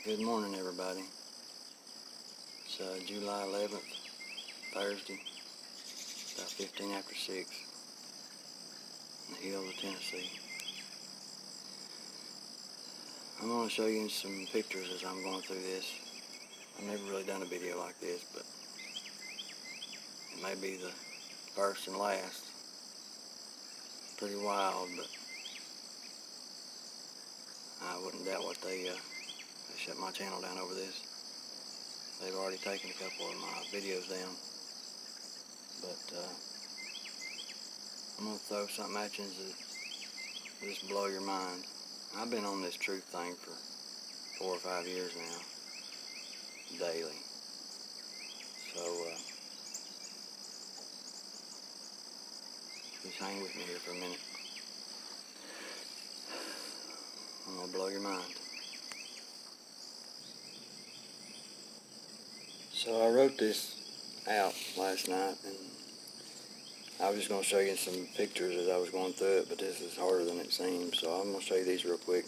Good morning, everybody. It's July 11th, Thursday, about 15 after 6, in the hills of Tennessee. I'm going to show you some pictures as I'm going through this. I've never really done a video like this, but it may be the first and last. Pretty wild, but I wouldn't doubt what they shut my channel down over this. They've already taken a couple of my videos down, but I'm going to throw something at you that just blow your mind. I've been on this truth thing for 4 or 5 years now, daily. So just hang with me here for a minute. I'm going to blow your mind. So I wrote this out last night, and I was just going to show you some pictures as I was going through it, but this is harder than it seems, so I'm going to show you these real quick.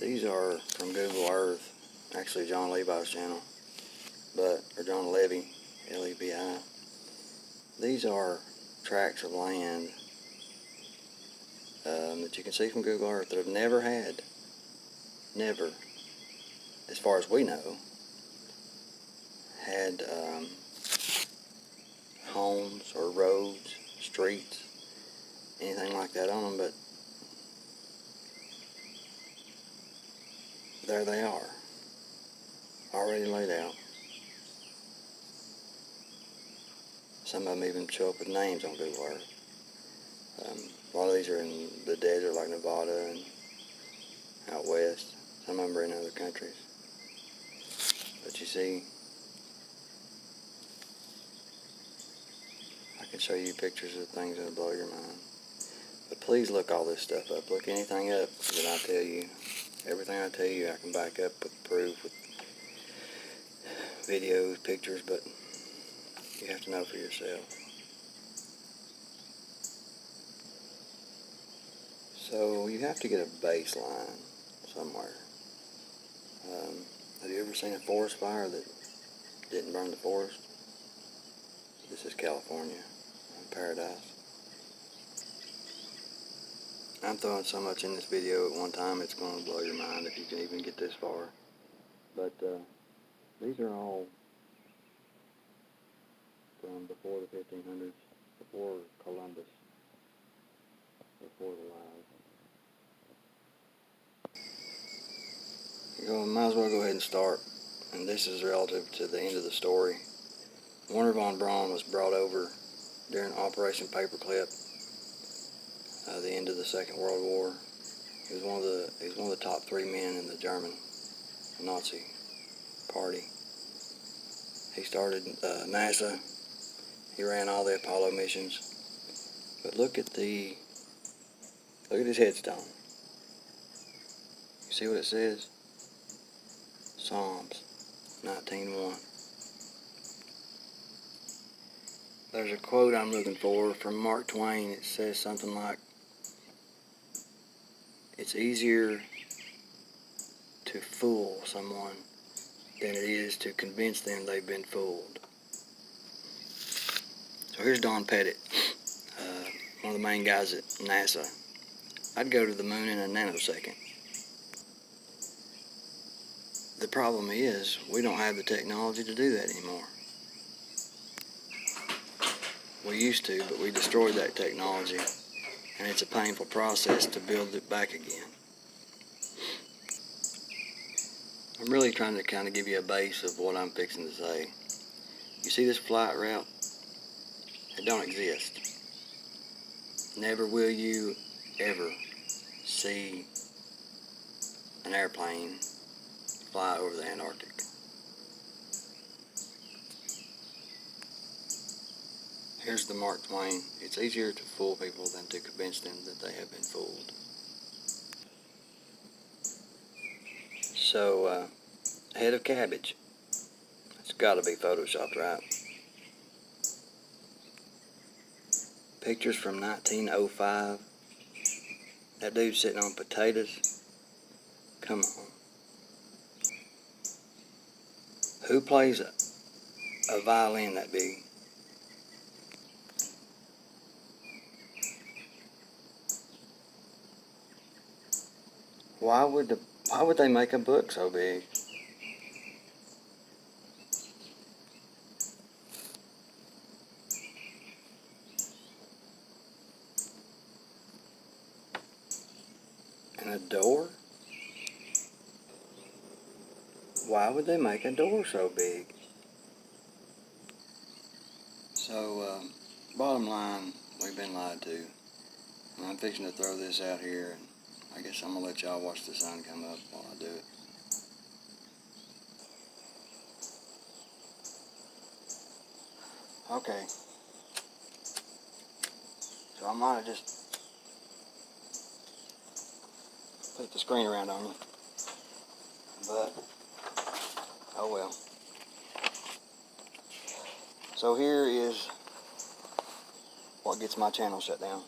These are from Google Earth, actually John Levi's channel, or John Levy, L-E-V-I. These are tracts of land that you can see from Google Earth that have never, as far as we know, had homes or roads, streets, anything like that on them, but there they are, already laid out. Some of them even show up with names on Google Earth. A lot of these are in the desert like Nevada and out west. Some of them are in other countries. But you see, I can show you pictures of things that'll blow your mind. But please look all this stuff up. Look anything up that I tell you. Everything I tell you I can back up with proof, with videos, pictures, but you have to know for yourself. So you have to get a baseline somewhere. Have you ever seen a forest fire that didn't burn the forest? This is California, paradise. I'm throwing so much in this video at one time, it's going to blow your mind if you can even get this far. But these are all from before the 1500s, before Columbus, before the lies. Might as well go ahead and start. And this is relative to the end of the story. Wernher von Braun was brought over during Operation Paperclip, the end of the Second World War. He was one of the top 3 men in the German Nazi Party. He started NASA. He ran all the Apollo missions. But look at his headstone. You see what it says? Psalms 19:1. There's a quote I'm looking for from Mark Twain. It says something like, "It's easier to fool someone than it is to convince them they've been fooled." So here's Don Pettit, one of the main guys at NASA. I'd go to the moon in a nanosecond. The problem is, we don't have the technology to do that anymore. We used to, but we destroyed that technology, and it's a painful process to build it back again. I'm really trying to kind of give you a base of what I'm fixing to say. You see this flight route? It don't exist. Never will you ever see an airplane fly over the Antarctic. Here's the Mark Twain. It's easier to fool people than to convince them that they have been fooled. So, head of cabbage. It's got to be photoshopped, right? Pictures from 1905. That dude's sitting on potatoes. Come on. Who plays a violin that big? Why would they make a book so big? And a door? Why would they make a door so big? So, bottom line, we've been lied to. And I'm fixing to throw this out here, and I guess I'm going to let y'all watch the sun come up while I do it. Okay. So I might have just put the screen around on you. But, oh well. So here is what gets my channel shut down.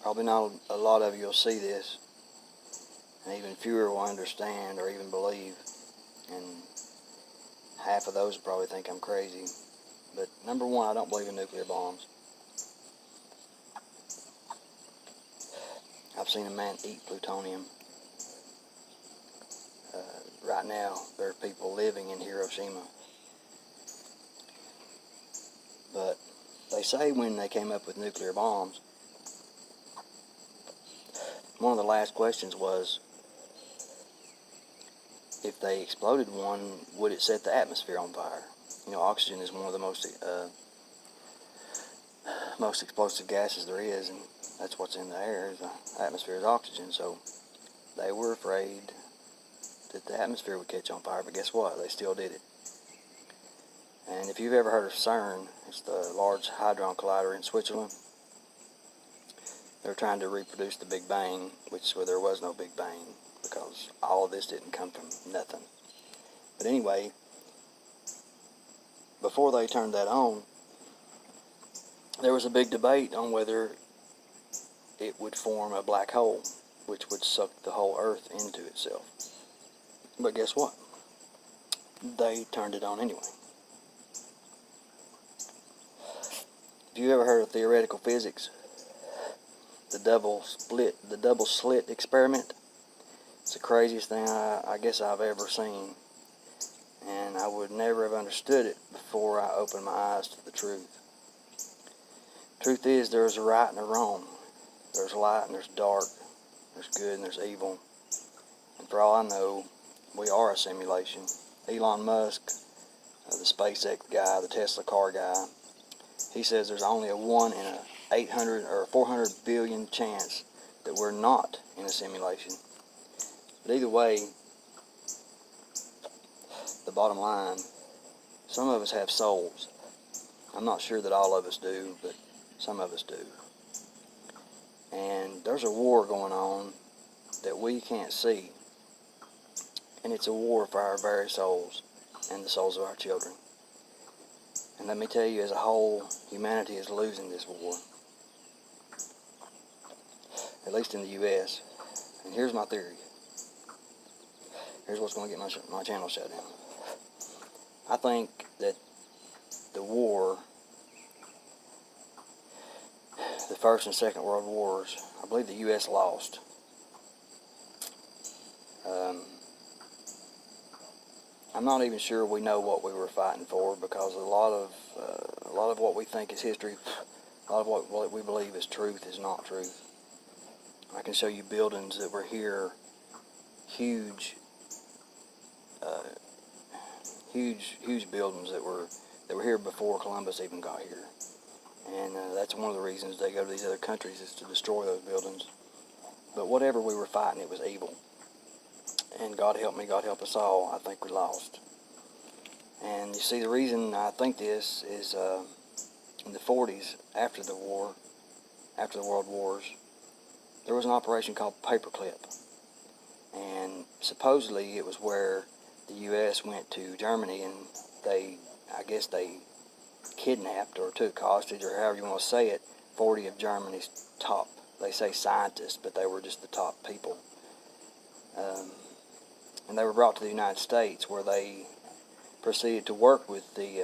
Probably not a lot of you will see this, and even fewer will understand or even believe, and half of those will probably think I'm crazy. But number one, I don't believe in nuclear bombs. I've seen a man eat plutonium. Right now, there are people living in Hiroshima. But they say when they came up with nuclear bombs, one of the last questions was, if they exploded one, would it set the atmosphere on fire? You know, oxygen is one of the most explosive gases there is, and that's what's in the air. The atmosphere is oxygen. So they were afraid that the atmosphere would catch on fire, but guess what? They still did it. And if you've ever heard of CERN, it's the Large Hadron Collider in Switzerland. They're trying to reproduce the Big Bang, where there was no Big Bang, because all of this didn't come from nothing. But anyway, before they turned that on, there was a big debate on whether it would form a black hole, which would suck the whole Earth into itself. But guess what? They turned it on anyway. Have you ever heard of theoretical physics? The double slit experiment? It's the craziest thing I guess I've ever seen. And I would never have understood it before I opened my eyes to the truth. Truth is, there's a right and a wrong. There's light and there's dark. There's good and there's evil. And for all I know, we are a simulation. Elon Musk, the SpaceX guy, the Tesla car guy, he says there's only a 1 in a 800 or 400 billion chance that we're not in a simulation. But either way, the bottom line, some of us have souls. I'm not sure that all of us do, but some of us do. And there's a war going on that we can't see. And it's a war for our very souls and the souls of our children. And let me tell you, as a whole, humanity is losing this war. At least in the U.S. And here's my theory. Here's what's going to get my channel shut down. I think that the war, the First and Second World Wars, I believe the U.S. lost. I'm not even sure we know what we were fighting for, because a lot of what we think is history, a lot of what we believe is truth is not truth. I can show you buildings that were here, huge buildings that were here before Columbus even got here. And that's one of the reasons they go to these other countries, is to destroy those buildings. But whatever we were fighting, it was evil. And God help me, God help us all, I think we lost. And you see, the reason I think this is in the 40s, after the war, after the World Wars, there was an operation called Paperclip. And supposedly it was where the U.S. went to Germany, and I guess they kidnapped or took hostage, or however you want to say it, 40 of Germany's top they say scientists, but they were just the top people. And they were brought to the United States, where they proceeded to work with the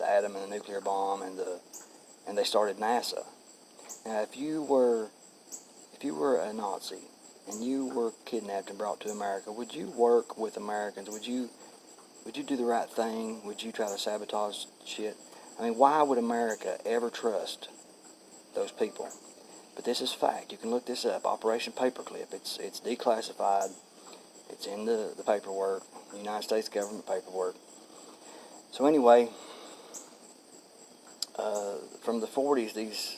atom and the nuclear bomb, and they started NASA. Now, if you were a Nazi and you were kidnapped and brought to America, would you work with Americans? Would you do the right thing? Would you try to sabotage shit? I mean, why would America ever trust those people? But this is fact. You can look this up. Operation Paperclip. It's declassified. It's in the paperwork, the United States government paperwork. So anyway, from the 40s, these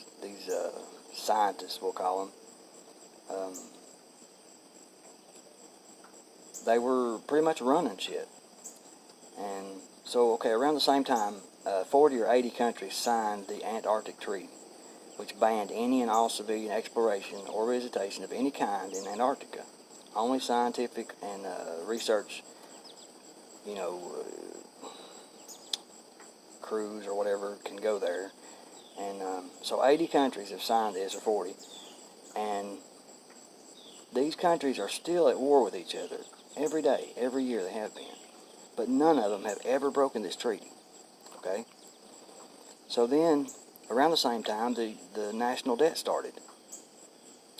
scientists, we'll call them, they were pretty much running shit. And so, okay, around the same time, 40 or 80 countries signed the Antarctic Treaty, which banned any and all civilian exploration or visitation of any kind in Antarctica. Only scientific and research, crews or whatever can go there. And so 80 countries have signed this, or 40, and these countries are still at war with each other every day, every year they have been. But none of them have ever broken this treaty, okay? So then, around the same time, the national debt started.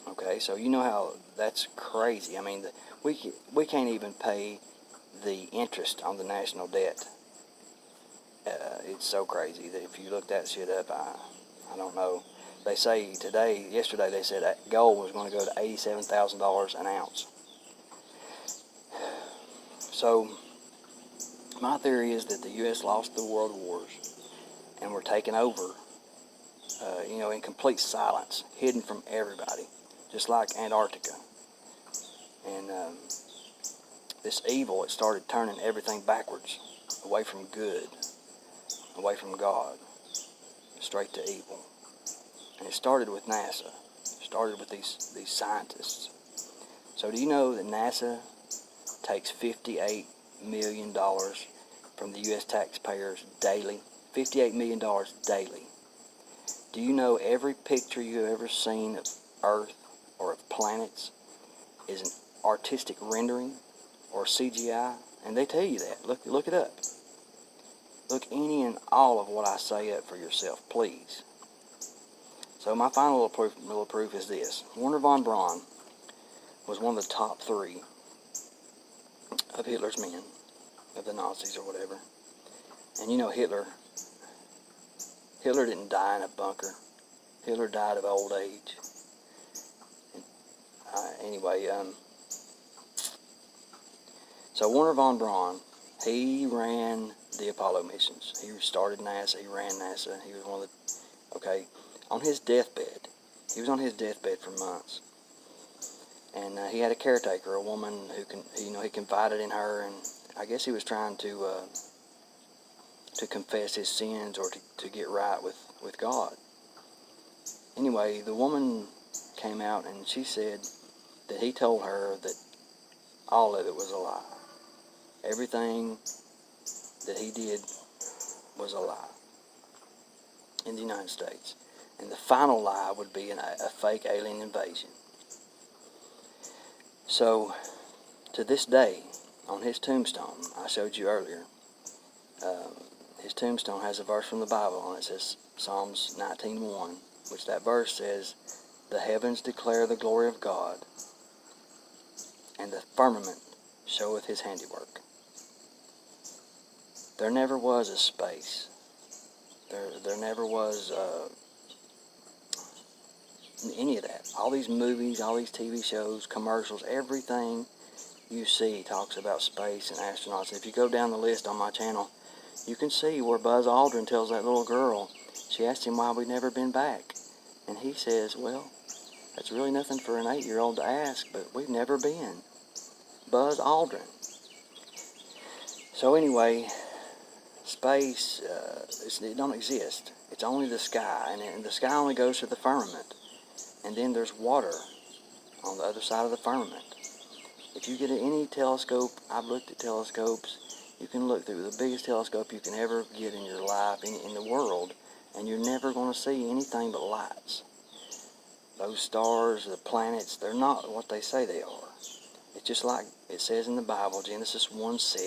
Okay, so you know how that's crazy. I mean, we can't even pay the interest on the national debt. It's so crazy that if you look that shit up, I don't know. They say yesterday they said that gold was going to go to $87,000 an ounce. So my theory is that the U.S. lost the world wars and were taken over, in complete silence, hidden from everybody, just like Antarctica. And this evil, it started turning everything backwards, away from good, away from God, straight to evil. And it started with NASA. It started with these scientists. So do you know that NASA takes $58 million from the U.S. taxpayers daily? $58 million daily. Do you know every picture you have ever seen of Earth or of planets is an artistic rendering or CGI? And they tell you that. Look it up. Look any and all of what I say up for yourself, please. So my final little proof is this. Wernher von Braun was one of the top 3 of Hitler's men, of the Nazis or whatever. And Hitler didn't die in a bunker. Hitler died of old age. Anyway, so Wernher von Braun, he ran the Apollo missions. He started NASA, he ran NASA, he was one of the, okay, on his deathbed. He was on his deathbed for months. And he had a caretaker, a woman who he confided in her, and I guess he was trying to confess his sins or to get right with God. Anyway, the woman came out and she said that he told her that all of it was a lie. Everything that he did was a lie in the United States. And the final lie would be a fake alien invasion. So, to this day, on his tombstone, I showed you earlier, his tombstone has a verse from the Bible on it. It says Psalms 19:1, which that verse says, "The heavens declare the glory of God, and the firmament showeth his handiwork." There never was a space. There never was any of that. All these movies, all these TV shows, commercials, everything you see talks about space and astronauts. And if you go down the list on my channel, you can see where Buzz Aldrin tells that little girl, she asked him why we'd never been back. And he says, well, that's really nothing for an 8-year-old to ask, but we've never been. Buzz Aldrin. So anyway, space, it don't exist. It's only the sky, and the sky only goes to the firmament. And then there's water on the other side of the firmament. If you get any telescope, I've looked at telescopes, you can look through the biggest telescope you can ever get in your life, in the world, and you're never going to see anything but lights. those stars, the planets, they're not what they say they are. It's just like it says in the Bible, Genesis 1:6.